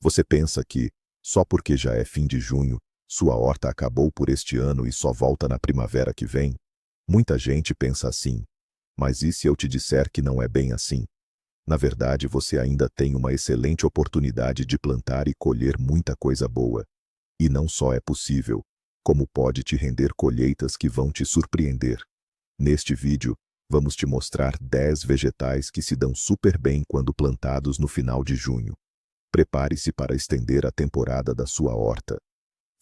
Você pensa que, só porque já é fim de junho, sua horta acabou por este ano e só volta na primavera que vem? Muita gente pensa assim. Mas e se eu te disser que não é bem assim? Na verdade, você ainda tem uma excelente oportunidade de plantar e colher muita coisa boa. E não só é possível, como pode te render colheitas que vão te surpreender. Neste vídeo, vamos te mostrar 10 vegetais que se dão super bem quando plantados no final de junho. Prepare-se para estender a temporada da sua horta.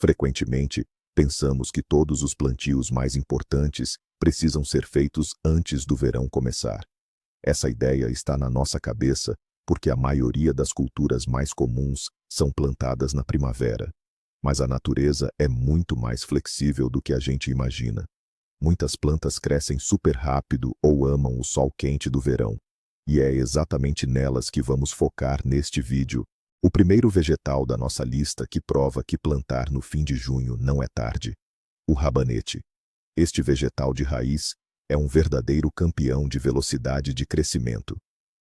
Frequentemente, pensamos que todos os plantios mais importantes precisam ser feitos antes do verão começar. Essa ideia está na nossa cabeça porque a maioria das culturas mais comuns são plantadas na primavera. Mas a natureza é muito mais flexível do que a gente imagina. Muitas plantas crescem super rápido ou amam o sol quente do verão. E é exatamente nelas que vamos focar neste vídeo. O primeiro vegetal da nossa lista que prova que plantar no fim de junho não é tarde. O rabanete. Este vegetal de raiz é um verdadeiro campeão de velocidade de crescimento.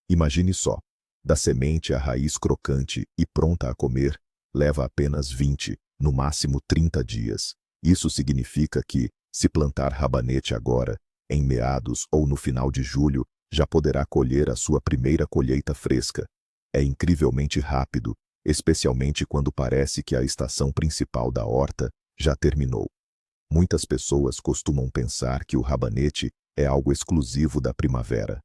Imagine só, da semente à raiz crocante e pronta a comer, leva apenas 20, no máximo 30 dias. Isso significa que, se plantar rabanete agora, em meados ou no final de julho, já poderá colher a sua primeira colheita fresca. É incrivelmente rápido, especialmente quando parece que a estação principal da horta já terminou. Muitas pessoas costumam pensar que o rabanete é algo exclusivo da primavera,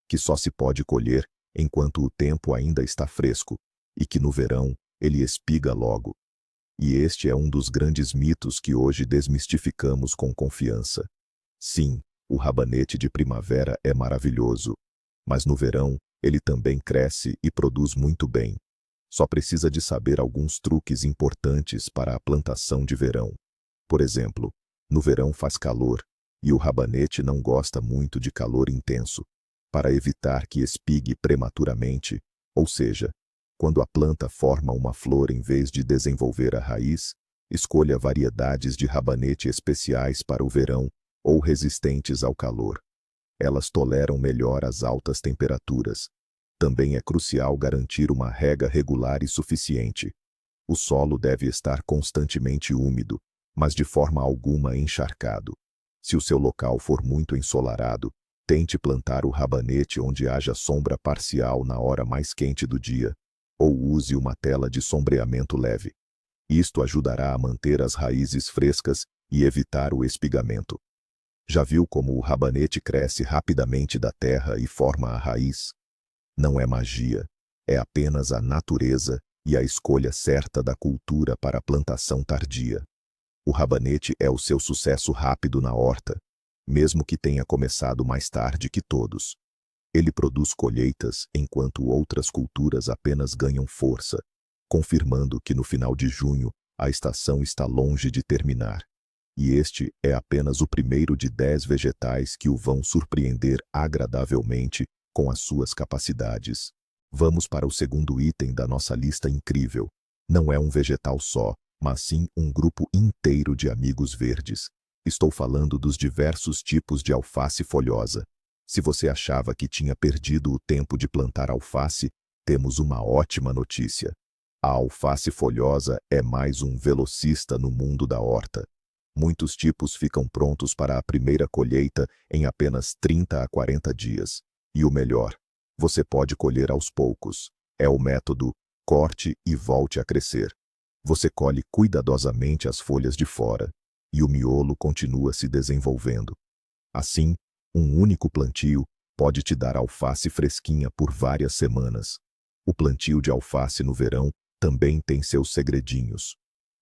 que só se pode colher enquanto o tempo ainda está fresco, e que no verão ele espiga logo. E este é um dos grandes mitos que hoje desmistificamos com confiança. Sim, o rabanete de primavera é maravilhoso, mas no verão ele também cresce e produz muito bem. Só precisa de saber alguns truques importantes para a plantação de verão. Por exemplo, no verão faz calor, e o rabanete não gosta muito de calor intenso. Para evitar que espigue prematuramente, ou seja, quando a planta forma uma flor em vez de desenvolver a raiz, escolha variedades de rabanete especiais para o verão ou resistentes ao calor. Elas toleram melhor as altas temperaturas. Também é crucial garantir uma rega regular e suficiente. O solo deve estar constantemente úmido, mas de forma alguma encharcado. Se o seu local for muito ensolarado, tente plantar o rabanete onde haja sombra parcial na hora mais quente do dia, ou use uma tela de sombreamento leve. Isto ajudará a manter as raízes frescas e evitar o espigamento. Já viu como o rabanete cresce rapidamente da terra e forma a raiz? Não é magia, é apenas a natureza e a escolha certa da cultura para a plantação tardia. O rabanete é o seu sucesso rápido na horta, mesmo que tenha começado mais tarde que todos. Ele produz colheitas enquanto outras culturas apenas ganham força, confirmando que no final de junho a estação está longe de terminar. E este é apenas o primeiro de 10 vegetais que o vão surpreender agradavelmente com as suas capacidades. Vamos para o segundo item da nossa lista incrível. Não é um vegetal só, mas sim um grupo inteiro de amigos verdes. Estou falando dos diversos tipos de alface folhosa. Se você achava que tinha perdido o tempo de plantar alface, temos uma ótima notícia. A alface folhosa é mais um velocista no mundo da horta. Muitos tipos ficam prontos para a primeira colheita em apenas 30 a 40 dias. E o melhor, você pode colher aos poucos. É o método corte e volte a crescer. Você colhe cuidadosamente as folhas de fora, e o miolo continua se desenvolvendo. Assim, um único plantio pode te dar alface fresquinha por várias semanas. O plantio de alface no verão também tem seus segredinhos.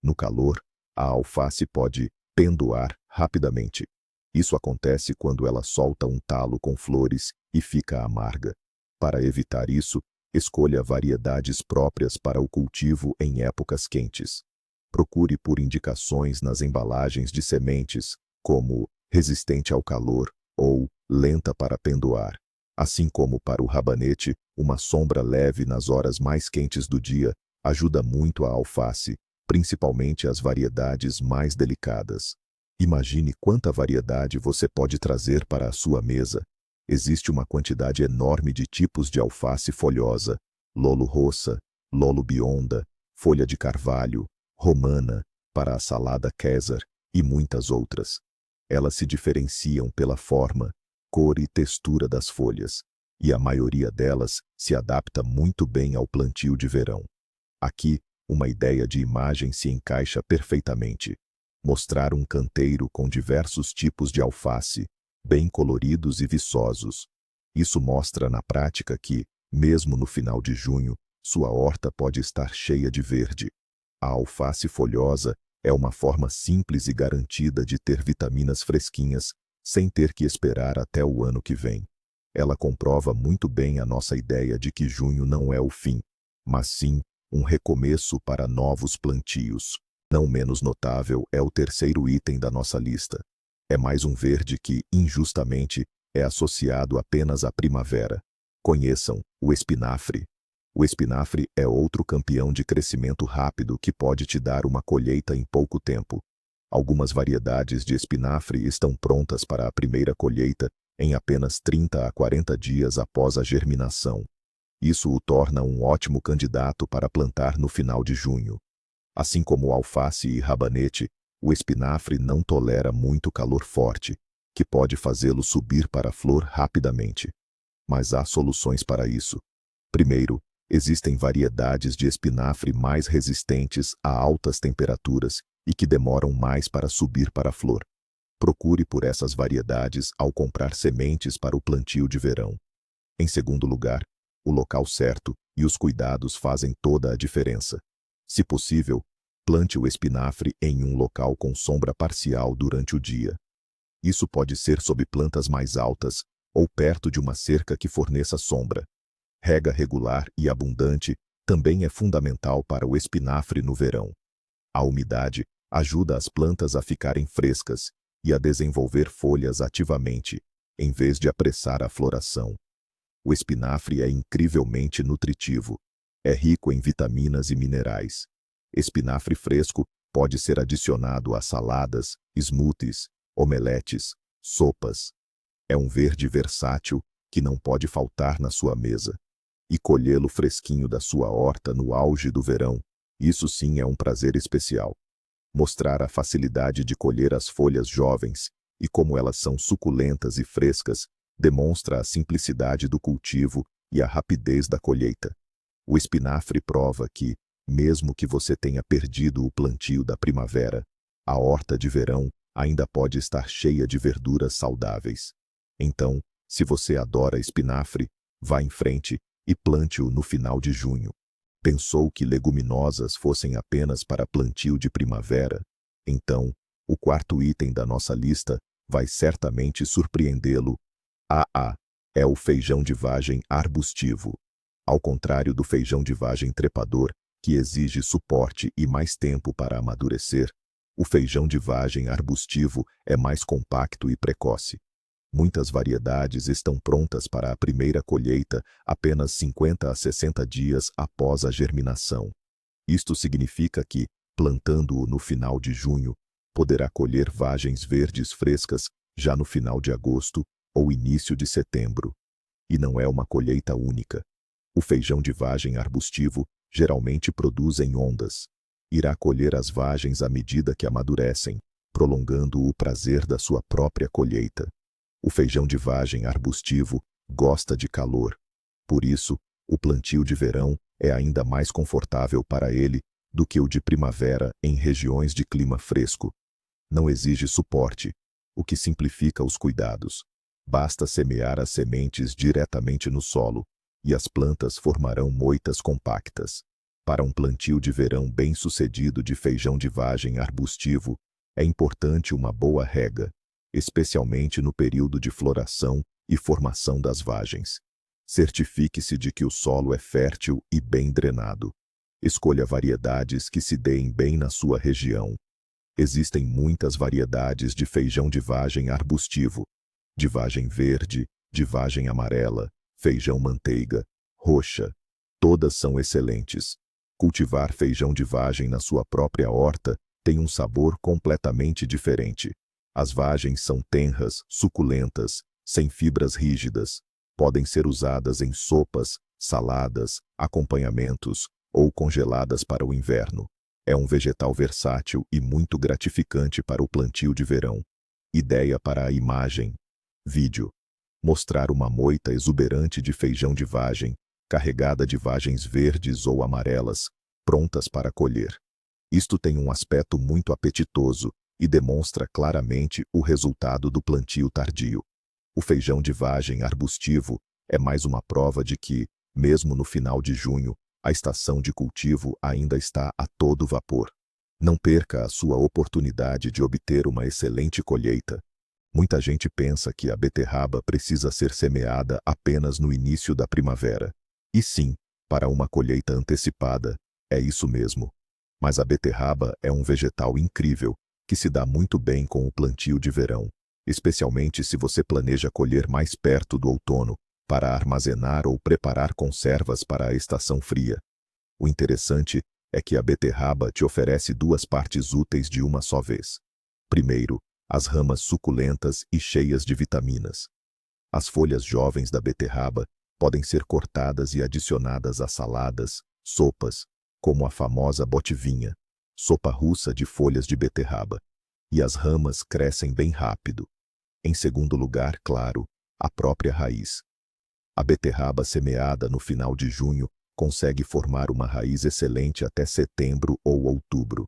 No calor, a alface pode pendoar rapidamente. Isso acontece quando ela solta um talo com flores e fica amarga. Para evitar isso, escolha variedades próprias para o cultivo em épocas quentes. Procure por indicações nas embalagens de sementes, como resistente ao calor ou lenta para pendoar. Assim como para o rabanete, uma sombra leve nas horas mais quentes do dia ajuda muito a alface, principalmente as variedades mais delicadas. Imagine quanta variedade você pode trazer para a sua mesa. Existe uma quantidade enorme de tipos de alface folhosa: lolo rossa, lolo bionda, folha de carvalho, romana, para a salada Caesar e muitas outras. Elas se diferenciam pela forma, cor e textura das folhas, e a maioria delas se adapta muito bem ao plantio de verão. Aqui, uma ideia de imagem se encaixa perfeitamente. Mostrar um canteiro com diversos tipos de alface, bem coloridos e viçosos. Isso mostra na prática que, mesmo no final de junho, sua horta pode estar cheia de verde. A alface folhosa é uma forma simples e garantida de ter vitaminas fresquinhas, sem ter que esperar até o ano que vem. Ela comprova muito bem a nossa ideia de que junho não é o fim, mas sim um recomeço para novos plantios. Não menos notável é o terceiro item da nossa lista. É mais um verde que, injustamente, é associado apenas à primavera. Conheçam o espinafre. O espinafre é outro campeão de crescimento rápido que pode te dar uma colheita em pouco tempo. Algumas variedades de espinafre estão prontas para a primeira colheita em apenas 30 a 40 dias após a germinação. Isso o torna um ótimo candidato para plantar no final de junho. Assim como o alface e rabanete, o espinafre não tolera muito calor forte, que pode fazê-lo subir para a flor rapidamente. Mas há soluções para isso. Primeiro, existem variedades de espinafre mais resistentes a altas temperaturas e que demoram mais para subir para a flor. Procure por essas variedades ao comprar sementes para o plantio de verão. Em segundo lugar, o local certo e os cuidados fazem toda a diferença. Se possível, plante o espinafre em um local com sombra parcial durante o dia. Isso pode ser sob plantas mais altas ou perto de uma cerca que forneça sombra. Rega regular e abundante também é fundamental para o espinafre no verão. A umidade ajuda as plantas a ficarem frescas e a desenvolver folhas ativamente, em vez de apressar a floração. O espinafre é incrivelmente nutritivo. É rico em vitaminas e minerais. Espinafre fresco pode ser adicionado a saladas, smoothies, omeletes, sopas. É um verde versátil que não pode faltar na sua mesa. E colhê-lo fresquinho da sua horta no auge do verão, isso sim é um prazer especial. Mostrar a facilidade de colher as folhas jovens e como elas são suculentas e frescas demonstra a simplicidade do cultivo e a rapidez da colheita. O espinafre prova que, mesmo que você tenha perdido o plantio da primavera, a horta de verão ainda pode estar cheia de verduras saudáveis. Então, se você adora espinafre, vá em frente e plante-o no final de junho. Pensou que leguminosas fossem apenas para plantio de primavera? Então, o quarto item da nossa lista vai certamente surpreendê-lo. É o feijão de vagem arbustivo. Ao contrário do feijão de vagem trepador, que exige suporte e mais tempo para amadurecer, o feijão de vagem arbustivo é mais compacto e precoce. Muitas variedades estão prontas para a primeira colheita apenas 50 a 60 dias após a germinação. Isto significa que, plantando-o no final de junho, poderá colher vagens verdes frescas já no final de agosto ou início de setembro. E não é uma colheita única. O feijão de vagem arbustivo geralmente produz em ondas. Irá colher as vagens à medida que amadurecem, prolongando o prazer da sua própria colheita. O feijão de vagem arbustivo gosta de calor. Por isso, o plantio de verão é ainda mais confortável para ele do que o de primavera em regiões de clima fresco. Não exige suporte, o que simplifica os cuidados. Basta semear as sementes diretamente no solo, e as plantas formarão moitas compactas. Para um plantio de verão bem-sucedido de feijão de vagem arbustivo, é importante uma boa rega, especialmente no período de floração e formação das vagens. Certifique-se de que o solo é fértil e bem drenado. Escolha variedades que se deem bem na sua região. Existem muitas variedades de feijão de vagem arbustivo, de vagem verde, de vagem amarela, feijão manteiga, roxa. Todas são excelentes. Cultivar feijão de vagem na sua própria horta tem um sabor completamente diferente. As vagens são tenras, suculentas, sem fibras rígidas. Podem ser usadas em sopas, saladas, acompanhamentos, ou congeladas para o inverno. É um vegetal versátil e muito gratificante para o plantio de verão. Ideia para a imagem. Vídeo. Mostrar uma moita exuberante de feijão de vagem, carregada de vagens verdes ou amarelas, prontas para colher. Isto tem um aspecto muito apetitoso e demonstra claramente o resultado do plantio tardio. O feijão de vagem arbustivo é mais uma prova de que, mesmo no final de junho, a estação de cultivo ainda está a todo vapor. Não perca a sua oportunidade de obter uma excelente colheita. Muita gente pensa que a beterraba precisa ser semeada apenas no início da primavera. E sim, para uma colheita antecipada, é isso mesmo. Mas a beterraba é um vegetal incrível, que se dá muito bem com o plantio de verão, especialmente se você planeja colher mais perto do outono, para armazenar ou preparar conservas para a estação fria. O interessante é que a beterraba te oferece duas partes úteis de uma só vez. Primeiro, as ramas suculentas e cheias de vitaminas. As folhas jovens da beterraba podem ser cortadas e adicionadas a saladas, sopas, como a famosa botivinha, sopa russa de folhas de beterraba. E as ramas crescem bem rápido. Em segundo lugar, claro, a própria raiz. A beterraba semeada no final de junho consegue formar uma raiz excelente até setembro ou outubro.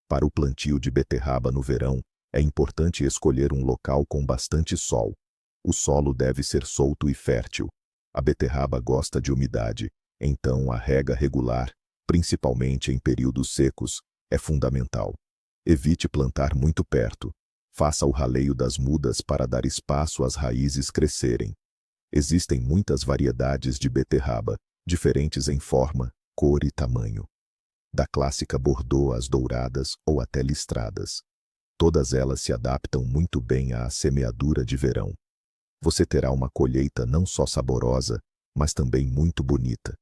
Para o plantio de beterraba no verão, é importante escolher um local com bastante sol. O solo deve ser solto e fértil. A beterraba gosta de umidade, então a rega regular, principalmente em períodos secos, é fundamental. Evite plantar muito perto. Faça o raleio das mudas para dar espaço às raízes crescerem. Existem muitas variedades de beterraba, diferentes em forma, cor e tamanho. Da clássica Bordeaux às douradas ou até listradas. Todas elas se adaptam muito bem à semeadura de verão. Você terá uma colheita não só saborosa, mas também muito bonita.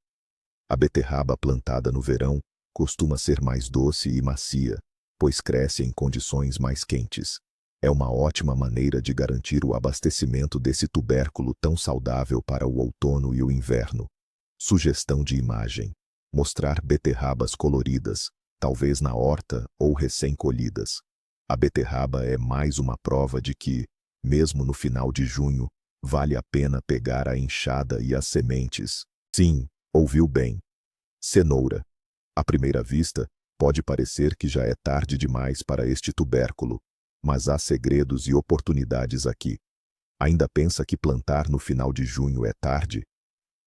A beterraba plantada no verão costuma ser mais doce e macia, pois cresce em condições mais quentes. É uma ótima maneira de garantir o abastecimento desse tubérculo tão saudável para o outono e o inverno. Sugestão de imagem. Mostrar beterrabas coloridas, talvez na horta ou recém-colhidas. A beterraba é mais uma prova de que, mesmo no final de junho, vale a pena pegar a enxada e as sementes. Sim, ouviu bem. Cenoura. À primeira vista, pode parecer que já é tarde demais para este tubérculo, mas há segredos e oportunidades aqui. Ainda pensa que plantar no final de junho é tarde?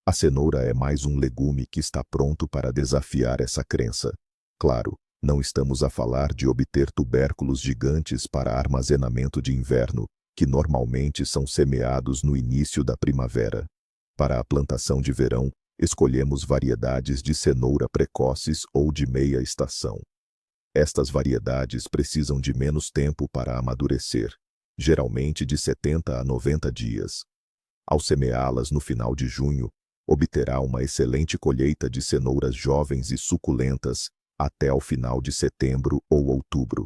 A cenoura é mais um legume que está pronto para desafiar essa crença. Claro, não estamos a falar de obter tubérculos gigantes para armazenamento de inverno, que normalmente são semeados no início da primavera. Para a plantação de verão, escolhemos variedades de cenoura precoces ou de meia estação. Estas variedades precisam de menos tempo para amadurecer, geralmente de 70 a 90 dias. Ao semeá-las no final de junho, obterá uma excelente colheita de cenouras jovens e suculentas até ao final de setembro ou outubro.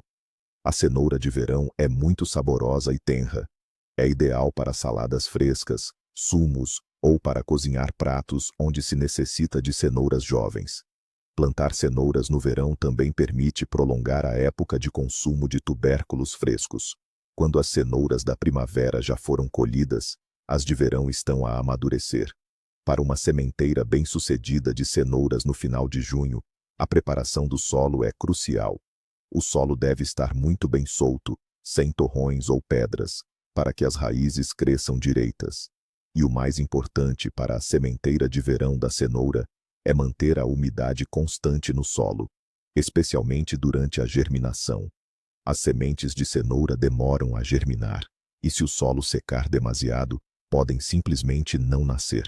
A cenoura de verão é muito saborosa e tenra. É ideal para saladas frescas, sumos ou para cozinhar pratos onde se necessita de cenouras jovens. Plantar cenouras no verão também permite prolongar a época de consumo de tubérculos frescos. Quando as cenouras da primavera já foram colhidas, as de verão estão a amadurecer. Para uma sementeira bem-sucedida de cenouras no final de junho, a preparação do solo é crucial. O solo deve estar muito bem solto, sem torrões ou pedras, para que as raízes cresçam direitas. E o mais importante para a sementeira de verão da cenoura é manter a umidade constante no solo, especialmente durante a germinação. As sementes de cenoura demoram a germinar, e se o solo secar demasiado, podem simplesmente não nascer.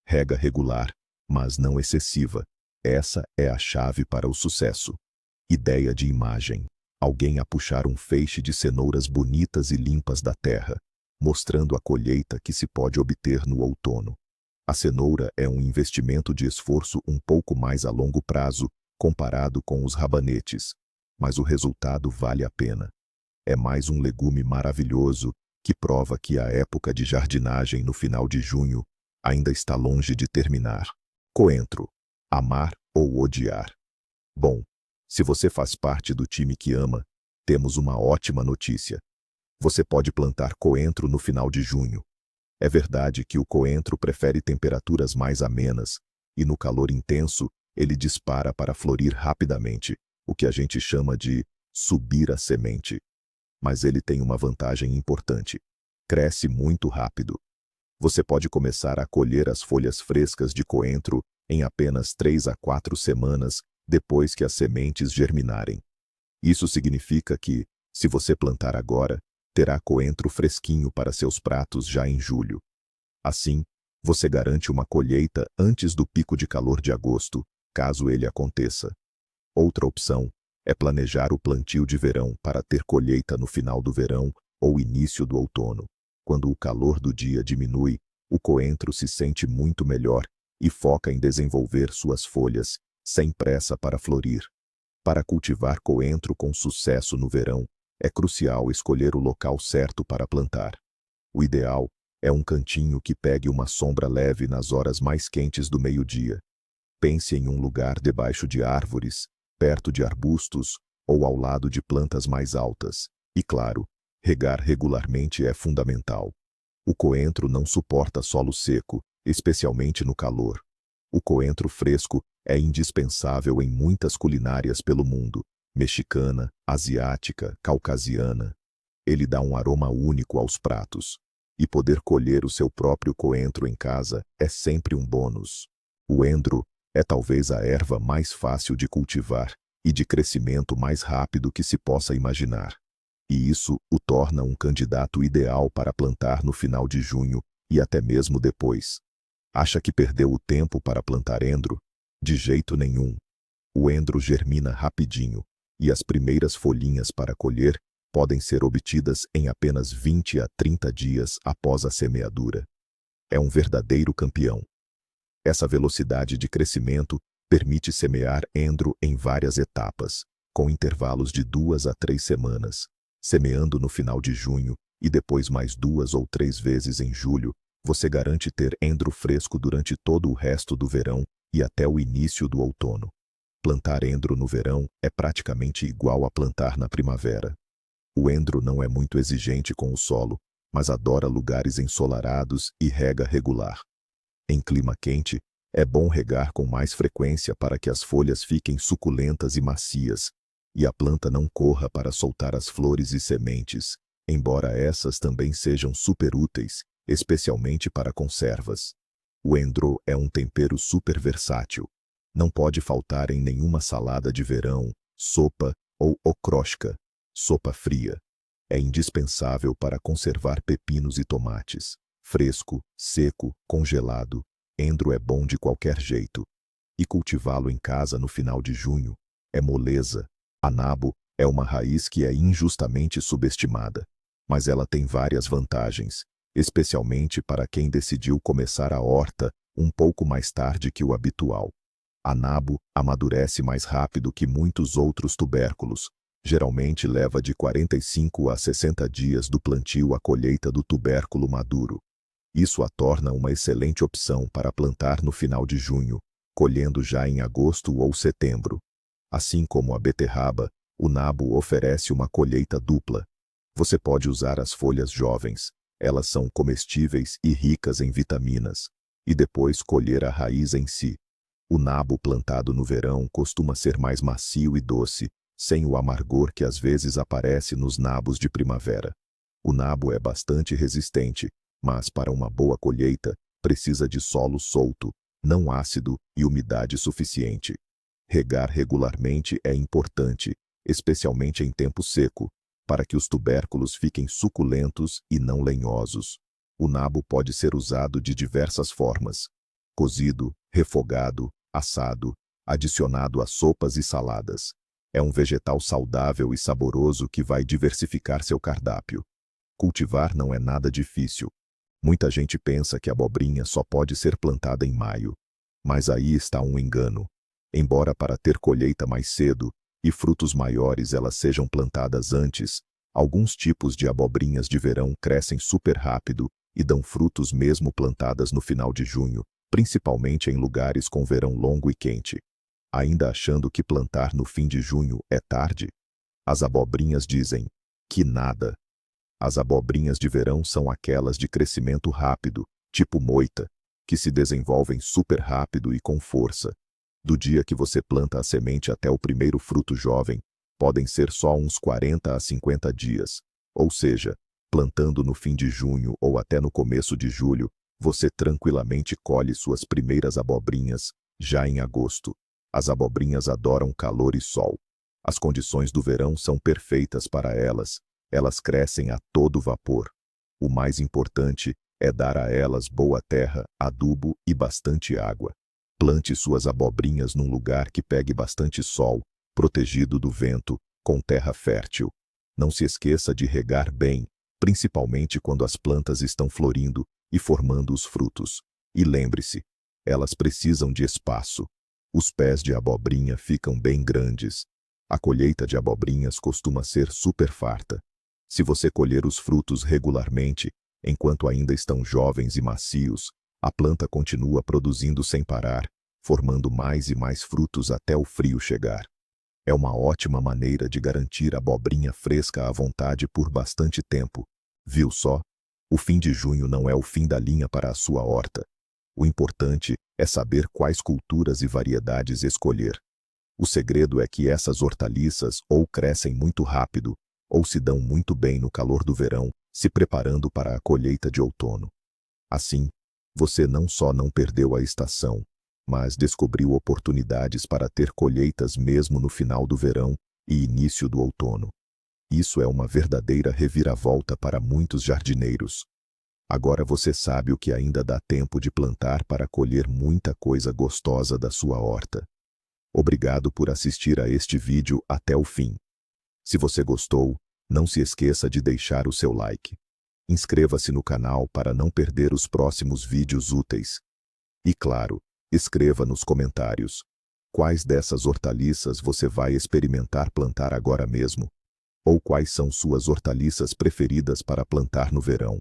Rega regular, mas não excessiva. Essa é a chave para o sucesso. Ideia de imagem. Alguém a puxar um feixe de cenouras bonitas e limpas da terra, mostrando a colheita que se pode obter no outono. A cenoura é um investimento de esforço um pouco mais a longo prazo, comparado com os rabanetes, mas o resultado vale a pena. É mais um legume maravilhoso que prova que a época de jardinagem no final de junho ainda está longe de terminar. Coentro. Amar ou odiar. Bom, se você faz parte do time que ama, temos uma ótima notícia. Você pode plantar coentro no final de junho. É verdade que o coentro prefere temperaturas mais amenas, e no calor intenso, ele dispara para florir rapidamente, o que a gente chama de subir a semente. Mas ele tem uma vantagem importante: cresce muito rápido. Você pode começar a colher as folhas frescas de coentro em apenas 3 a 4 semanas depois que as sementes germinarem. Isso significa que, se você plantar agora, terá coentro fresquinho para seus pratos já em julho. Assim, você garante uma colheita antes do pico de calor de agosto, caso ele aconteça. Outra opção é planejar o plantio de verão para ter colheita no final do verão ou início do outono. Quando o calor do dia diminui, o coentro se sente muito melhor e foca em desenvolver suas folhas, sem pressa para florir. Para cultivar coentro com sucesso no verão, é crucial escolher o local certo para plantar. O ideal é um cantinho que pegue uma sombra leve nas horas mais quentes do meio-dia. Pense em um lugar debaixo de árvores, perto de arbustos ou ao lado de plantas mais altas. E claro, regar regularmente é fundamental. O coentro não suporta solo seco, especialmente no calor. O coentro fresco é indispensável em muitas culinárias pelo mundo: mexicana, asiática, caucasiana. Ele dá um aroma único aos pratos. E poder colher o seu próprio coentro em casa é sempre um bônus. O endro é talvez a erva mais fácil de cultivar e de crescimento mais rápido que se possa imaginar. E isso o torna um candidato ideal para plantar no final de junho e até mesmo depois. Acha que perdeu o tempo para plantar endro? De jeito nenhum. O endro germina rapidinho, e as primeiras folhinhas para colher podem ser obtidas em apenas 20 a 30 dias após a semeadura. É um verdadeiro campeão. Essa velocidade de crescimento permite semear endro em várias etapas, com intervalos de 2 a 3 semanas. Semeando no final de junho e depois mais 2 ou 3 vezes em julho, você garante ter endro fresco durante todo o resto do verão e até o início do outono. Plantar endro no verão é praticamente igual a plantar na primavera. O endro não é muito exigente com o solo, mas adora lugares ensolarados e rega regular. Em clima quente, é bom regar com mais frequência para que as folhas fiquem suculentas e macias, e a planta não corra para soltar as flores e sementes, embora essas também sejam super úteis, especialmente para conservas. O endro é um tempero super versátil. Não pode faltar em nenhuma salada de verão, sopa ou okroshka, sopa fria. É indispensável para conservar pepinos e tomates. Fresco, seco, congelado, endro é bom de qualquer jeito. E cultivá-lo em casa no final de junho é moleza. A nabo é uma raiz que é injustamente subestimada, mas ela tem várias vantagens, especialmente para quem decidiu começar a horta um pouco mais tarde que o habitual. A nabo amadurece mais rápido que muitos outros tubérculos. Geralmente leva de 45 a 60 dias do plantio à colheita do tubérculo maduro. Isso a torna uma excelente opção para plantar no final de junho, colhendo já em agosto ou setembro. Assim como a beterraba, o nabo oferece uma colheita dupla. Você pode usar as folhas jovens, elas são comestíveis e ricas em vitaminas, e depois colher a raiz em si. O nabo plantado no verão costuma ser mais macio e doce, sem o amargor que às vezes aparece nos nabos de primavera. O nabo é bastante resistente, mas para uma boa colheita, precisa de solo solto, não ácido e umidade suficiente. Regar regularmente é importante, especialmente em tempo seco, para que os tubérculos fiquem suculentos e não lenhosos. O nabo pode ser usado de diversas formas: cozido, refogado, assado, adicionado a sopas e saladas. É um vegetal saudável e saboroso que vai diversificar seu cardápio. Cultivar não é nada difícil. Muita gente pensa que a abobrinha só pode ser plantada em maio. Mas aí está um engano. Embora para ter colheita mais cedo e frutos maiores elas sejam plantadas antes, alguns tipos de abobrinhas de verão crescem super rápido e dão frutos mesmo plantadas no final de junho, principalmente em lugares com verão longo e quente. ainda achando que plantar no fim de junho é tarde? As abobrinhas dizem que nada. As abobrinhas de verão são aquelas de crescimento rápido, tipo moita, que se desenvolvem super rápido e com força. Do dia que você planta a semente até o primeiro fruto jovem, podem ser só uns 40 a 50 dias. Ou seja, plantando no fim de junho ou até no começo de julho, você tranquilamente colhe suas primeiras abobrinhas, já em agosto. As abobrinhas adoram calor e sol. As condições do verão são perfeitas para elas. Elas crescem a todo vapor. O mais importante é dar a elas boa terra, adubo e bastante água. Plante suas abobrinhas num lugar que pegue bastante sol, protegido do vento, com terra fértil. Não se esqueça de regar bem, principalmente quando as plantas estão florindo e formando os frutos. E lembre-se, elas precisam de espaço. Os pés de abobrinha ficam bem grandes. A colheita de abobrinhas costuma ser super farta. Se você colher os frutos regularmente, enquanto ainda estão jovens e macios, a planta continua produzindo sem parar, formando mais e mais frutos até o frio chegar. É uma ótima maneira de garantir a abobrinha fresca à vontade por bastante tempo. Viu só? O fim de junho não é o fim da linha para a sua horta. O importante é saber quais culturas e variedades escolher. O segredo é que essas hortaliças ou crescem muito rápido, ou se dão muito bem no calor do verão, se preparando para a colheita de outono. Assim, você não só não perdeu a estação, mas descobriu oportunidades para ter colheitas mesmo no final do verão e início do outono. Isso é uma verdadeira reviravolta para muitos jardineiros. Agora você sabe o que ainda dá tempo de plantar para colher muita coisa gostosa da sua horta. Obrigado por assistir a este vídeo até o fim. Se você gostou, não se esqueça de deixar o seu like. Inscreva-se no canal para não perder os próximos vídeos úteis. E claro, escreva nos comentários quais dessas hortaliças você vai experimentar plantar agora mesmo, ou quais são suas hortaliças preferidas para plantar no verão.